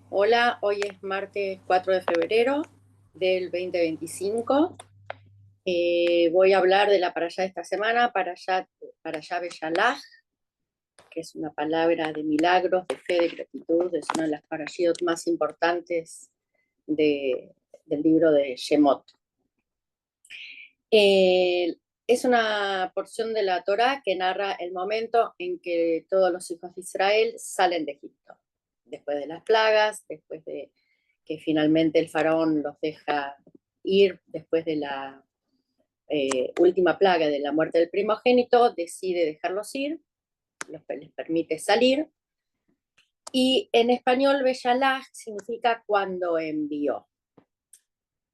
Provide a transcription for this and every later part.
Hola, hoy es martes 4 de febrero del 2025. Voy a hablar de la parashá de esta semana, parashá Beshalach, que es una palabra de milagros, de fe, de gratitud. Es una de las parashiot más importantes del libro de Shemot. Es una porción de la Torá que narra el momento en que todos los hijos de Israel salen de Egipto, después de las plagas, después de que finalmente el faraón los deja ir, después de la última plaga de la muerte del primogénito, decide dejarlos ir, les permite salir, y en español Beshalach significa cuando envió.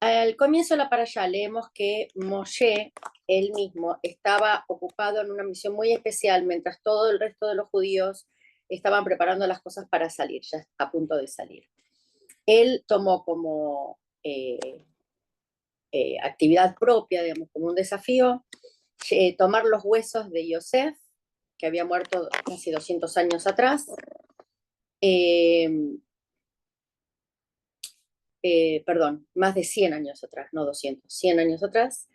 Al comienzo de la parashá leemos que Moshe, él mismo, estaba ocupado en una misión muy especial mientras todo el resto de los judíos estaban preparando las cosas para salir, ya a punto de salir. Él tomó como actividad propia, digamos, como un desafío, tomar los huesos de Yosef, que había muerto casi 200 años atrás, eh, perdón, más de 100 años atrás, no 200, 100 años atrás.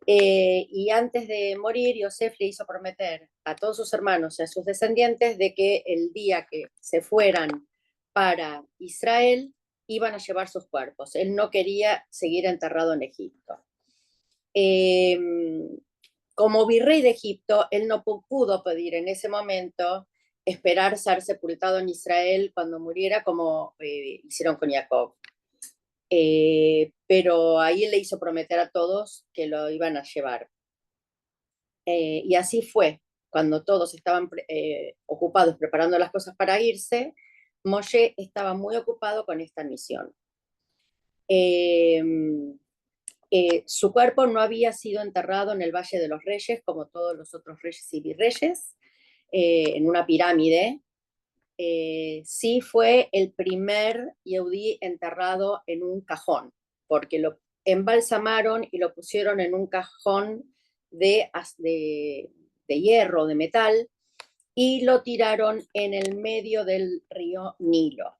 Y antes de morir, Yosef le hizo prometer a todos sus hermanos y a sus descendientes de que el día que se fueran para Israel, iban a llevar sus cuerpos. Él no quería seguir enterrado en Egipto. Eh, Como virrey de Egipto, él no pudo pedir en ese momento esperar ser sepultado en Israel cuando muriera, como hicieron con Jacob. Pero ahí le hizo prometer a todos que lo iban a llevar. Y así fue. Cuando todos estaban ocupados preparando las cosas para irse, Moshe estaba muy ocupado con esta misión. Eh, Su cuerpo no había sido enterrado en el Valle de los Reyes, como todos los otros reyes y virreyes, en una pirámide. Sí fue el primer Yehudí enterrado en un cajón, porque lo embalsamaron y lo pusieron en un cajón de hierro, de metal, y lo tiraron en el medio del río Nilo.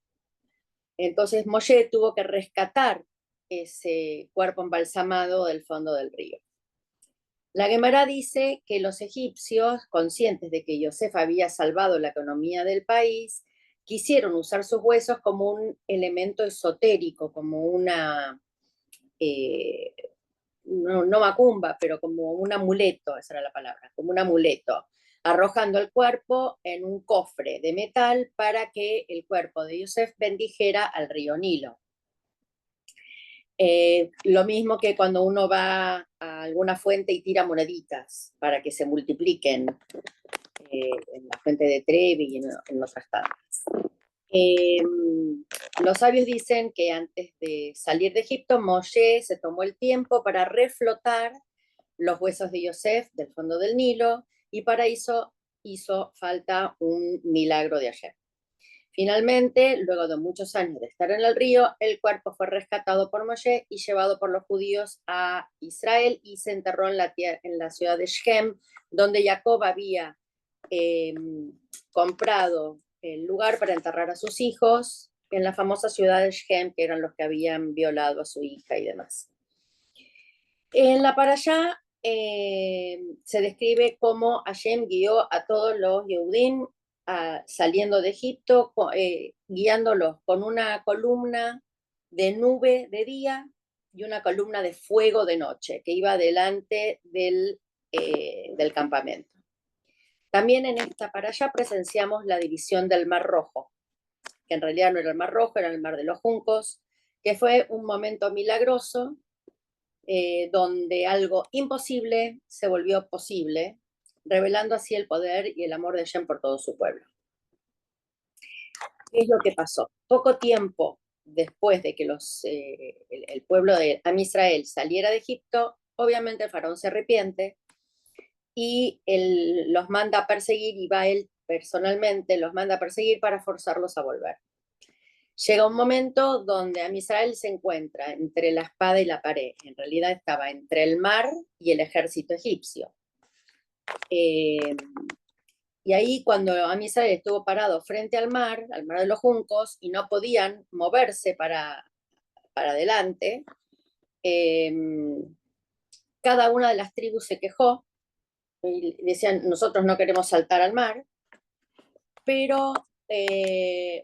Entonces Moshe tuvo que rescatar ese cuerpo embalsamado del fondo del río. La Gemara dice que los egipcios, conscientes de que Yosef había salvado la economía del país, quisieron usar sus huesos como un elemento esotérico, como una, eh, no macumba, pero como un amuleto, esa era la palabra, como un amuleto, arrojando el cuerpo en un cofre de metal para que el cuerpo de Yosef bendijera al río Nilo. Lo mismo que cuando uno va a alguna fuente y tira moneditas para que se multipliquen en la fuente de Trevi y en otras tantas. Eh, los sabios dicen que antes de salir de Egipto, Moshe se tomó el tiempo para reflotar los huesos de Yosef del fondo del Nilo y para eso hizo falta un milagro de ayer. Finalmente, luego de muchos años de estar en el río, el cuerpo fue rescatado por Moshe y llevado por los judíos a Israel y se enterró en la ciudad de Shem, donde Jacob había eh, comprado el lugar para enterrar a sus hijos, en la famosa ciudad de Shem, que eran los que habían violado a su hija y demás. En la parashá se describe cómo Hashem guió a todos los Yehudim saliendo de Egipto, guiándolos con una columna de nube de día y una columna de fuego de noche, que iba delante del campamento. También en esta parashá presenciamos la división del Mar Rojo, que en realidad no era el Mar Rojo, era el Mar de los Juncos, que fue un momento milagroso donde algo imposible se volvió posible, revelando así el poder y el amor de Hashem por todo su pueblo. ¿Qué es lo que pasó? Poco tiempo después de que el pueblo de Am Israel saliera de Egipto, obviamente el faraón se arrepiente y él los manda a perseguir, y va él personalmente, los manda a perseguir para forzarlos a volver. Llega un momento donde Amisrael se encuentra entre la espada y la pared. En realidad estaba entre el mar y el ejército egipcio. Y ahí cuando Am Israel estuvo parado frente al mar de los juncos, y no podían moverse para adelante, cada una de las tribus se quejó y decían, nosotros no queremos saltar al mar, pero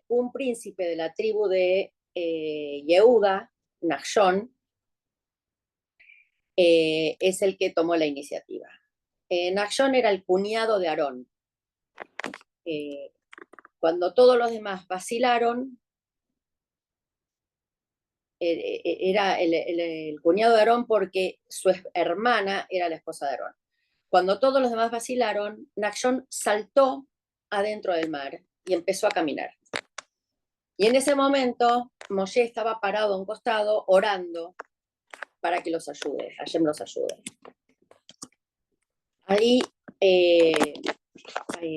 un príncipe de la tribu de Yehuda, Nachshon, es el que tomó la iniciativa. Nachshon era el cuñado de Aarón. Cuando todos los demás vacilaron, era el cuñado de Aarón porque su hermana era la esposa de Aarón. Cuando todos los demás vacilaron, Nachshon saltó adentro del mar y empezó a caminar. Y en ese momento, Moshe estaba parado a un costado orando para que los ayude, Hashem los ayude. Ahí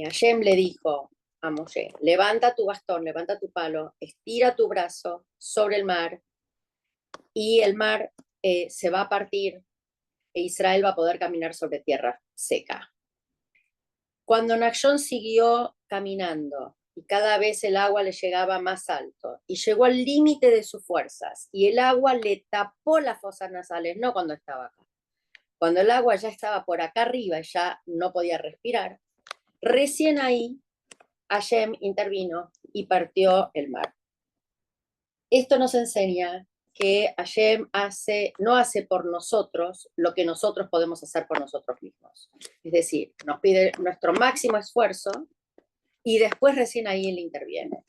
Hashem le dijo a Moshe, levanta tu bastón, levanta tu palo, estira tu brazo sobre el mar, y el mar se va a partir e Israel va a poder caminar sobre tierra seca. Cuando Nachshon siguió caminando y cada vez el agua le llegaba más alto y llegó al límite de sus fuerzas y el agua le tapó las fosas nasales, no cuando estaba acá, cuando el agua ya estaba por acá arriba y ya no podía respirar, recién ahí Hashem intervino y partió el mar. Esto nos enseña que Hashem no hace por nosotros lo que nosotros podemos hacer por nosotros mismos. Es decir, nos pide nuestro máximo esfuerzo y después recién ahí Él interviene.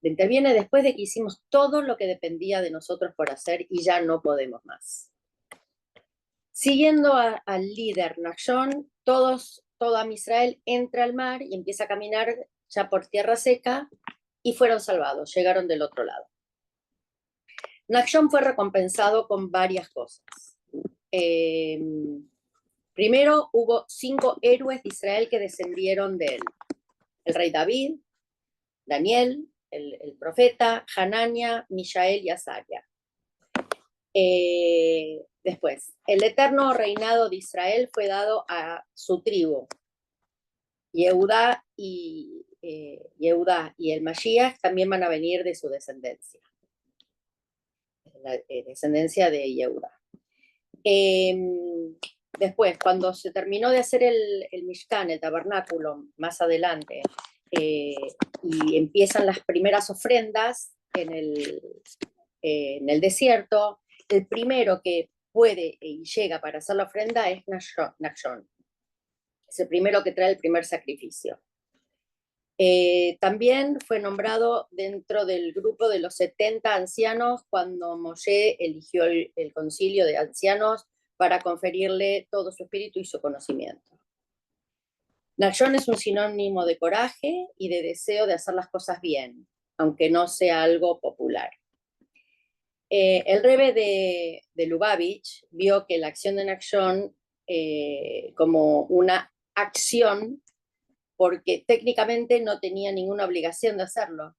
Interviene después de que hicimos todo lo que dependía de nosotros por hacer y ya no podemos más. Siguiendo al líder Nachshon, todo Am Israel entra al mar y empieza a caminar ya por tierra seca y fueron salvados, llegaron del otro lado. Nachshon fue recompensado con varias cosas. Primero, hubo 5 héroes de Israel que descendieron de él. El rey David, Daniel, el profeta, Hanania, Mishael y Azaria. Después, el eterno reinado de Israel fue dado a su tribu. Yehudá y el Mashiach también van a venir de su descendencia. La descendencia de Yehudá. Después, cuando se terminó de hacer el Mishkan, el tabernáculo, más adelante, y empiezan las primeras ofrendas en el desierto, el primero que puede y llega para hacer la ofrenda es Nachshon. Es el primero que trae el primer sacrificio. También fue nombrado dentro del grupo de los 70 ancianos cuando Moshe eligió el concilio de ancianos para conferirle todo su espíritu y su conocimiento. Nachshon es un sinónimo de coraje y de deseo de hacer las cosas bien, aunque no sea algo popular. El Rebbe de Lubavitch vio que la acción de Nachshon como una acción, porque técnicamente no tenía ninguna obligación de hacerlo,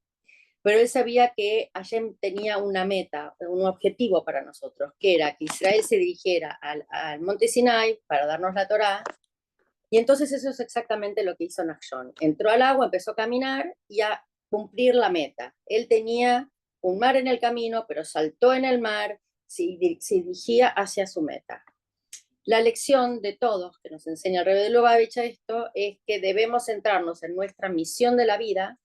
pero él sabía que Hashem tenía una meta, un objetivo para nosotros, que era que Israel se dirigiera al monte Sinai para darnos la Torá, y entonces eso es exactamente lo que hizo Nachshon. Entró al agua, empezó a caminar y a cumplir la meta. Él tenía un mar en el camino, pero saltó en el mar, se dirigía hacia su meta. La lección de todos que nos enseña el Rebbe de Lubavitch esto es que debemos centrarnos en nuestra misión de la vida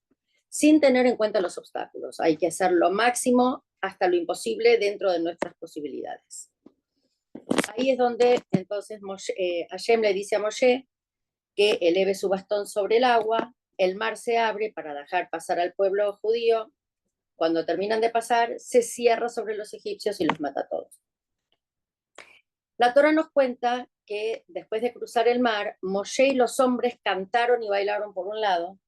sin tener en cuenta los obstáculos. Hay que hacer lo máximo hasta lo imposible dentro de nuestras posibilidades. Ahí es donde entonces Hashem le dice a Moshe que eleve su bastón sobre el agua, el mar se abre para dejar pasar al pueblo judío. Cuando terminan de pasar, se cierra sobre los egipcios y los mata a todos. La Torá nos cuenta que después de cruzar el mar, Moshe y los hombres cantaron y bailaron por un lado,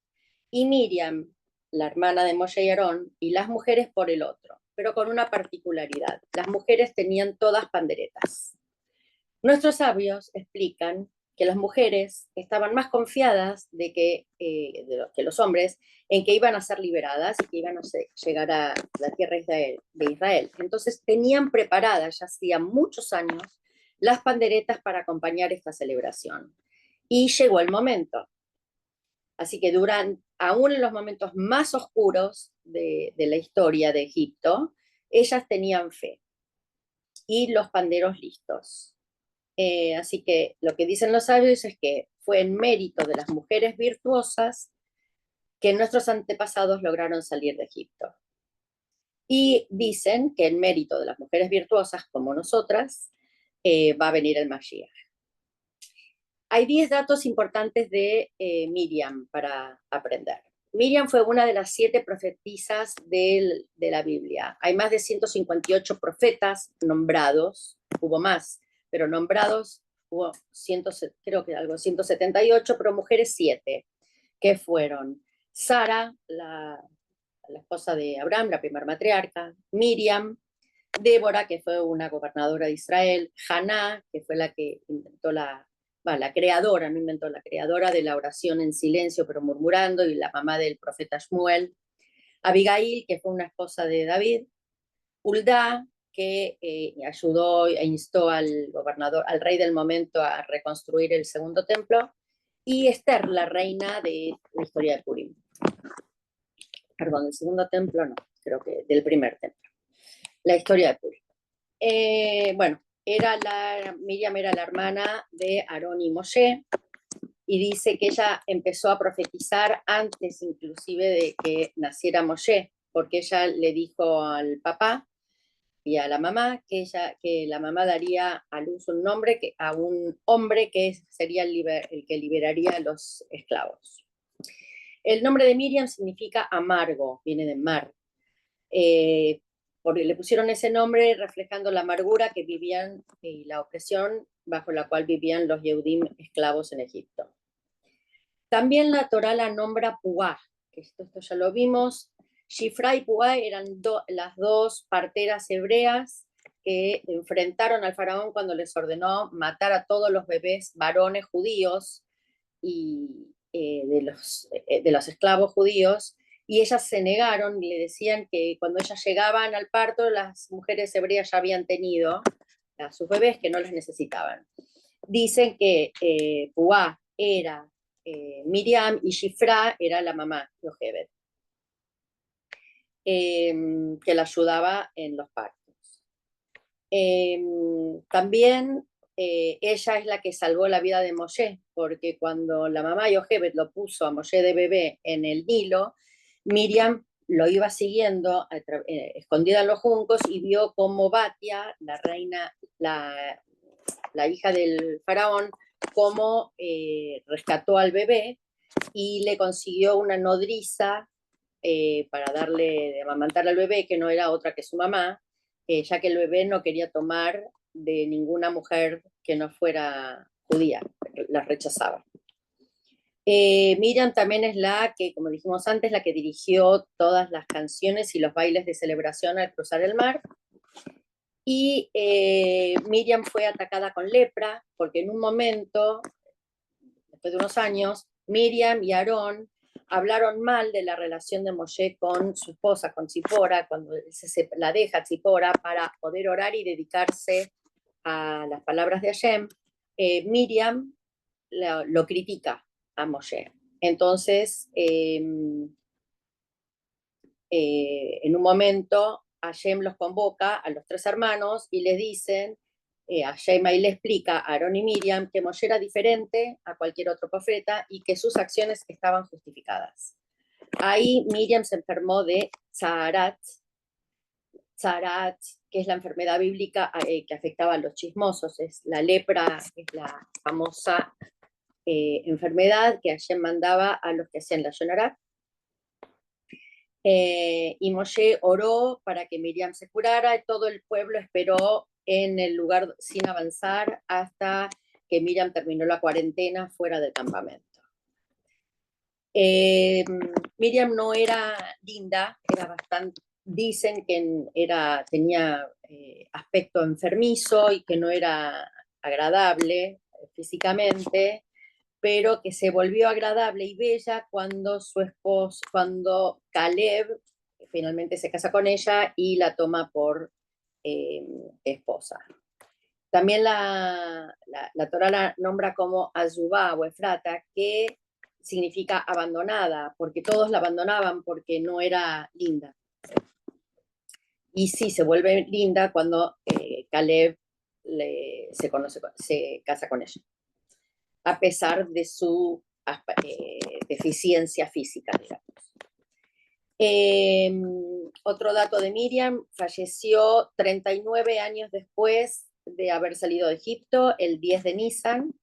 y Miriam, la hermana de Moshe y Aarón, y las mujeres por el otro, pero con una particularidad. Las mujeres tenían todas panderetas. Nuestros sabios explican que las mujeres estaban más confiadas que los hombres en que iban a ser liberadas y que iban a llegar a la tierra de Israel. Entonces tenían preparadas, ya hacía muchos años, las panderetas para acompañar esta celebración. Y llegó el momento. Así que aún en los momentos más oscuros de la historia de Egipto, ellas tenían fe y los panderos listos. Así que lo que dicen los sabios es que fue en mérito de las mujeres virtuosas que nuestros antepasados lograron salir de Egipto. Y dicen que en mérito de las mujeres virtuosas como nosotras va a venir el Mashiach. Hay 10 datos importantes de Miriam para aprender. Miriam fue una de las 7 profetisas de la Biblia. Hay más de 158 profetas nombrados, hubo más, pero nombrados hubo creo que algo 178, pero mujeres 7, que fueron Sara, la esposa de Abraham, la primera matriarca, Miriam, Débora, que fue una gobernadora de Israel, Haná, que fue la que inventó la creadora, no inventó, la creadora de la oración en silencio pero murmurando, y la mamá del profeta Shmuel, Abigail, que fue una esposa de David, Hulda, que ayudó e instó al gobernador, al rey del momento, a reconstruir el segundo templo, y Esther, la reina de la historia de Purim. Perdón, del segundo templo no, creo que del primer templo. La historia de Purim. Bueno, Miriam era la hermana de Aarón y Moshe, y dice que ella empezó a profetizar antes inclusive de que naciera Moshe, porque ella le dijo al papá y a la mamá que la mamá daría a luz a un hombre que sería el que liberaría a los esclavos. El nombre de Miriam significa amargo, viene de mar. Porque le pusieron ese nombre reflejando la amargura que vivían y la opresión bajo la cual vivían los Yehudim esclavos en Egipto. También la Torá la nombra Puá, que esto ya lo vimos. Shifra y Puá eran las dos parteras hebreas que enfrentaron al faraón cuando les ordenó matar a todos los bebés varones judíos y de los esclavos judíos, y ellas se negaron y le decían que cuando ellas llegaban al parto, las mujeres hebreas ya habían tenido a sus bebés, que no las necesitaban. Dicen que Puá era Miriam y Shifra era la mamá, Yochebed, que la ayudaba en los partos. También ella es la que salvó la vida de Moshe, porque cuando la mamá Yochebed lo puso a Moshe de bebé en el Nilo, Miriam lo iba siguiendo escondida en los juncos, y vio cómo Batia, la reina, la hija del faraón, cómo rescató al bebé y le consiguió una nodriza para de amamantar al bebé, que no era otra que su mamá, ya que el bebé no quería tomar de ninguna mujer que no fuera judía, la rechazaba. Miriam también es la que, como dijimos antes, la que dirigió todas las canciones y los bailes de celebración al cruzar el mar. Y Miriam fue atacada con lepra, porque en un momento, después de unos años, Miriam y Aarón hablaron mal de la relación de Moshe con su esposa, con Zipora, cuando la deja Zipora para poder orar y dedicarse a las palabras de Hashem. Miriam lo critica a Moshe. Entonces, en un momento, Hashem los convoca a los 3 hermanos y les dicen, Hashem ahí le explica a Aarón y Miriam que Moshe era diferente a cualquier otro profeta y que sus acciones estaban justificadas. Ahí Miriam se enfermó de Tzarat, que es la enfermedad bíblica que afectaba a los chismosos. Es la lepra, es la famosa enfermedad que Hashem mandaba a los que hacían la Yonará. Y Moshe oró para que Miriam se curara, y todo el pueblo esperó en el lugar sin avanzar hasta que Miriam terminó la cuarentena fuera del campamento. Miriam no era linda, era bastante, dicen que tenía aspecto enfermizo y que no era agradable físicamente, pero que se volvió agradable y bella cuando cuando Caleb finalmente se casa con ella y la toma por esposa. También la Torá la nombra como Azubá o Efrata, que significa abandonada, porque todos la abandonaban porque no era linda. Y sí, se vuelve linda cuando Caleb se casa con ella, a pesar de su deficiencia física, digamos. Otro dato de Miriam: falleció 39 años después de haber salido de Egipto, el 10 de Nisan,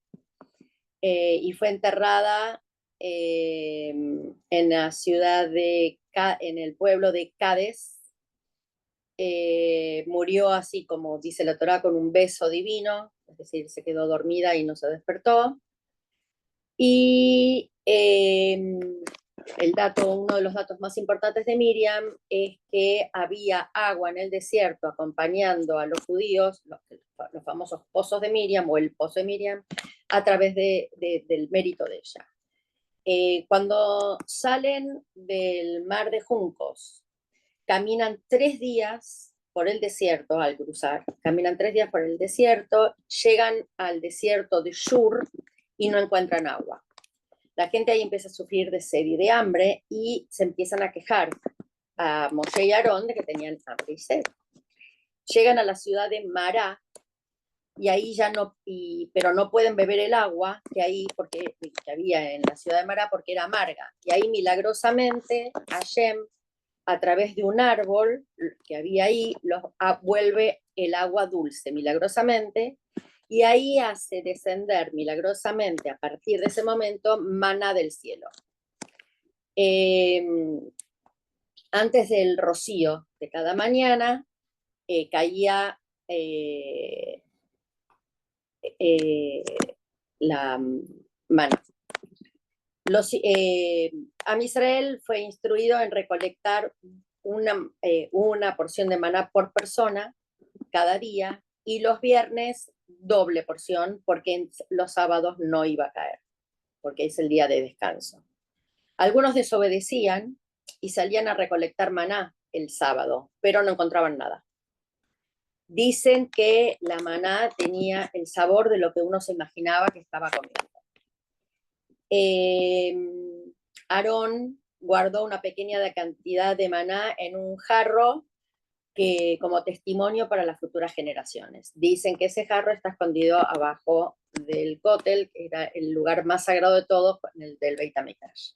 y fue enterrada en la ciudad en el pueblo de Cádiz. Murió así como dice la Torá, con un beso divino, es decir, se quedó dormida y no se despertó. Y uno de los datos más importantes de Miriam es que había agua en el desierto acompañando a los judíos, los famosos pozos de Miriam o el pozo de Miriam, a través del mérito de ella. Cuando salen del mar de Juncos, caminan 3 días por el desierto al cruzar, caminan 3 días por el desierto, llegan al desierto de Shur y no encuentran agua. La gente ahí empieza a sufrir de sed y de hambre y se empiezan a quejar a Moshe y Aarón de que tenían hambre y sed. Llegan a la ciudad de Mará y ahí ya no, pero no pueden beber el agua que había en la ciudad de Mará porque era amarga. Y ahí milagrosamente Hashem, a través de un árbol que había ahí, vuelve el agua dulce milagrosamente, y ahí hace descender milagrosamente, a partir de ese momento, maná del cielo. Antes del rocío de cada mañana, caía la maná. Am Israel fue instruido en recolectar una porción de maná por persona cada día, y los viernes doble porción, porque los sábados no iba a caer, porque es el día de descanso. Algunos desobedecían y salían a recolectar maná el sábado, pero no encontraban nada. Dicen que la maná tenía el sabor de lo que uno se imaginaba que estaba comiendo. Aarón guardó una pequeña cantidad de maná en un jarro como testimonio para las futuras generaciones. Dicen que ese jarro está escondido abajo del Kotel, que era el lugar más sagrado de todos, el del Beit HaMikdash.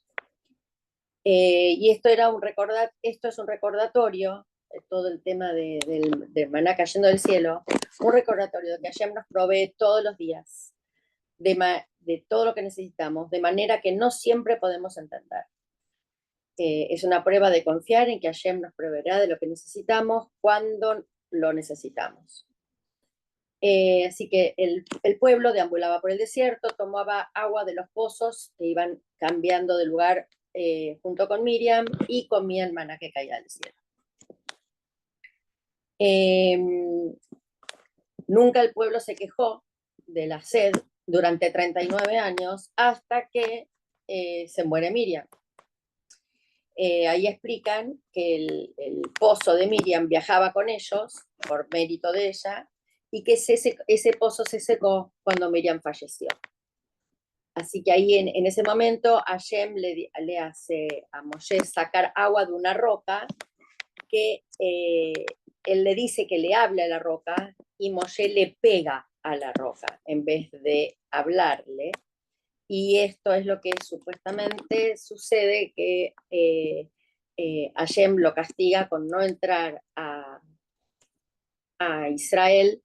Y esto es un recordatorio, todo el tema del maná cayendo del cielo, un recordatorio de que Hashem nos provee todos los días de todo lo que necesitamos, de manera que no siempre podemos entender. Es una prueba de confiar en que Hashem nos proveerá de lo que necesitamos cuando lo necesitamos. Así que el pueblo deambulaba por el desierto, tomaba agua de los pozos que iban cambiando de lugar junto con Miriam, y comían maná que caía del cielo. Nunca el pueblo se quejó de la sed durante 39 años, hasta que se muere Miriam. Ahí explican que el pozo de Miriam viajaba con ellos por mérito de ella, y que ese pozo se secó cuando Miriam falleció. Así que ahí en ese momento Hashem le hace a Moshe sacar agua de una roca, que él le dice que le hable a la roca, y Moshe le pega a la roca en vez de hablarle. Y esto es lo que supuestamente sucede, que Hashem lo castiga con no entrar a Israel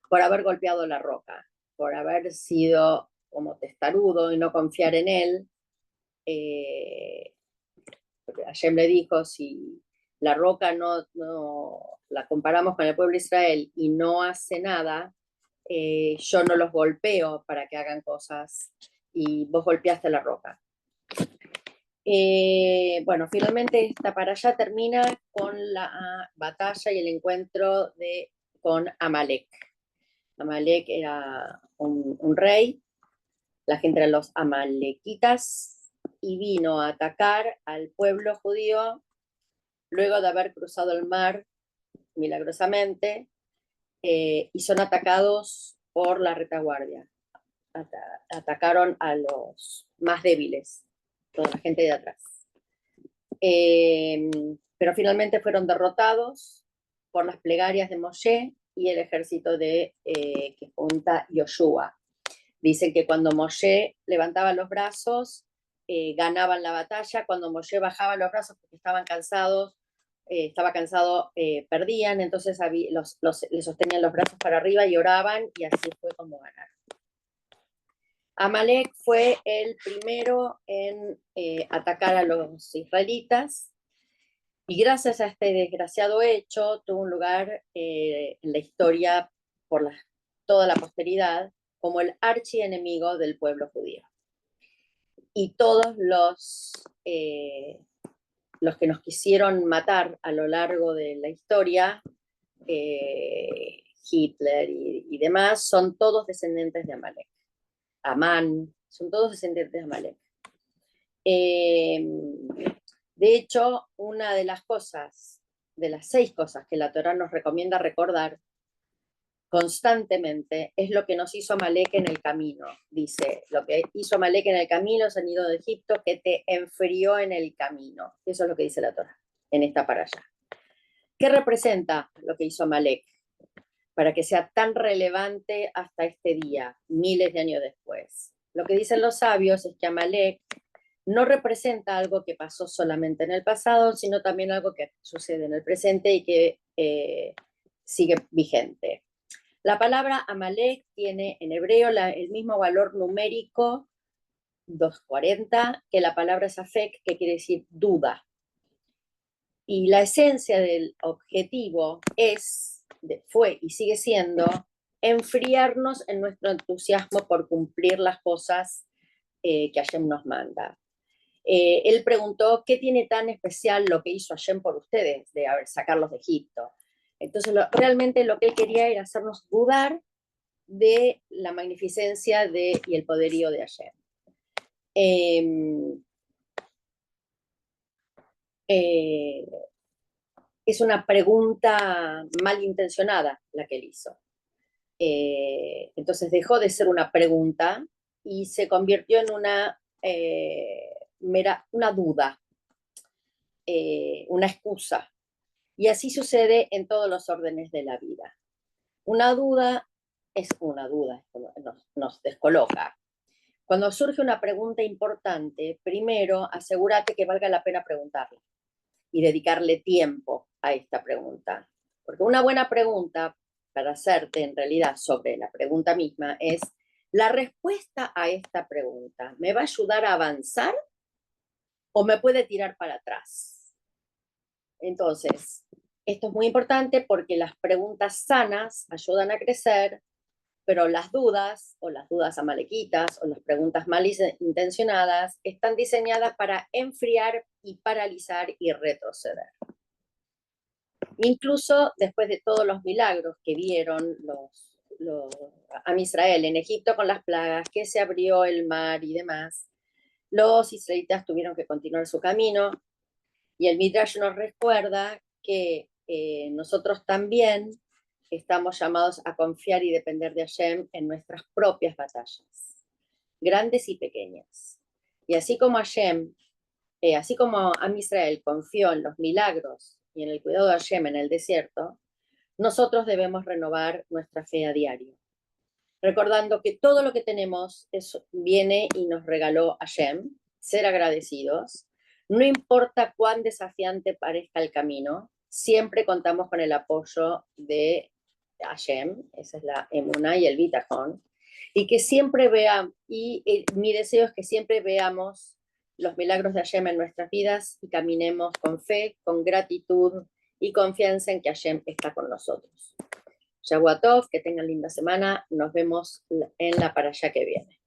por haber golpeado la roca, por haber sido como testarudo y no confiar en él. Hashem le dijo: si la roca no la comparamos con el pueblo de Israel y no hace nada, yo no los golpeo para que hagan cosas, y vos golpeaste la roca. Bueno, finalmente esta parashá termina con la batalla y el encuentro con Amalek. Amalek era un rey, la gente eran los amalequitas, y vino a atacar al pueblo judío luego de haber cruzado el mar milagrosamente, y son atacados por la retaguardia. Atacaron a los más débiles toda la gente de atrás. Pero finalmente fueron derrotados por las plegarias de Moshe y el ejército que junta Yoshua. Dicen que cuando Moshe levantaba los brazos, ganaban la batalla. Cuando Moshe bajaba los brazos porque estaban cansados, estaba cansado, perdían. Entonces le sostenían los brazos para arriba y oraban, y así fue como ganaron. Amalek fue el primero en atacar a los israelitas, y gracias a este desgraciado hecho tuvo un lugar en la historia por toda la posteridad como el archienemigo del pueblo judío. Y todos los que nos quisieron matar a lo largo de la historia, Hitler y demás, son todos descendientes de Amalek. Amán, son todos descendientes de Amalek. De hecho, una de las 6 cosas que la Torá nos recomienda recordar constantemente es lo que nos hizo Amalek en el camino. Dice, lo que hizo Amalek en el camino, salido de Egipto, que te enfrió en el camino. Eso es lo que dice la Torá en esta parasha. ¿Qué representa lo que hizo Amalek para que sea tan relevante hasta este día, miles de años después? Lo que dicen los sabios es que Amalek no representa algo que pasó solamente en el pasado, sino también algo que sucede en el presente y que sigue vigente. La palabra Amalek tiene en hebreo el mismo valor numérico, 240, que la palabra Safek, que quiere decir duda. Y la esencia del objetivo fue y sigue siendo enfriarnos en nuestro entusiasmo por cumplir las cosas que Hashem nos manda. Él preguntó, ¿qué tiene tan especial lo que hizo Hashem por ustedes, de sacarlos de Egipto? Entonces, realmente lo que él quería era hacernos dudar de la magnificencia y el poderío de Hashem. Es una pregunta malintencionada la que él hizo. Entonces dejó de ser una pregunta y se convirtió en una duda, una excusa. Y así sucede en todos los órdenes de la vida. Una duda es una duda, nos descoloca. Cuando surge una pregunta importante, primero asegúrate que valga la pena preguntarla y dedicarle tiempo a esta pregunta. Porque una buena pregunta para hacerte en realidad sobre la pregunta misma es, ¿la respuesta a esta pregunta me va a ayudar a avanzar o me puede tirar para atrás? Entonces, esto es muy importante porque las preguntas sanas ayudan a crecer, pero las dudas, o las dudas amalequitas, o las preguntas malintencionadas, están diseñadas para enfriar y paralizar y retroceder. Incluso después de todos los milagros que vieron a Israel en Egipto con las plagas, que se abrió el mar y demás, los israelitas tuvieron que continuar su camino, y el Midrash nos recuerda que nosotros también estamos llamados a confiar y depender de Hashem en nuestras propias batallas, grandes y pequeñas. Y así como Hashem, así como Am Israel confió en los milagros y en el cuidado de Hashem en el desierto, nosotros debemos renovar nuestra fe a diario, recordando que todo lo que tenemos viene y nos regaló Hashem, ser agradecidos. No importa cuán desafiante parezca el camino, siempre contamos con el apoyo de Hashem, esa es la emuná y el bitajón, y que siempre mi deseo es que siempre veamos los milagros de Hashem en nuestras vidas y caminemos con fe, con gratitud y confianza en que Hashem está con nosotros. Shavuot Tov, que tengan linda semana, nos vemos en la parashá que viene.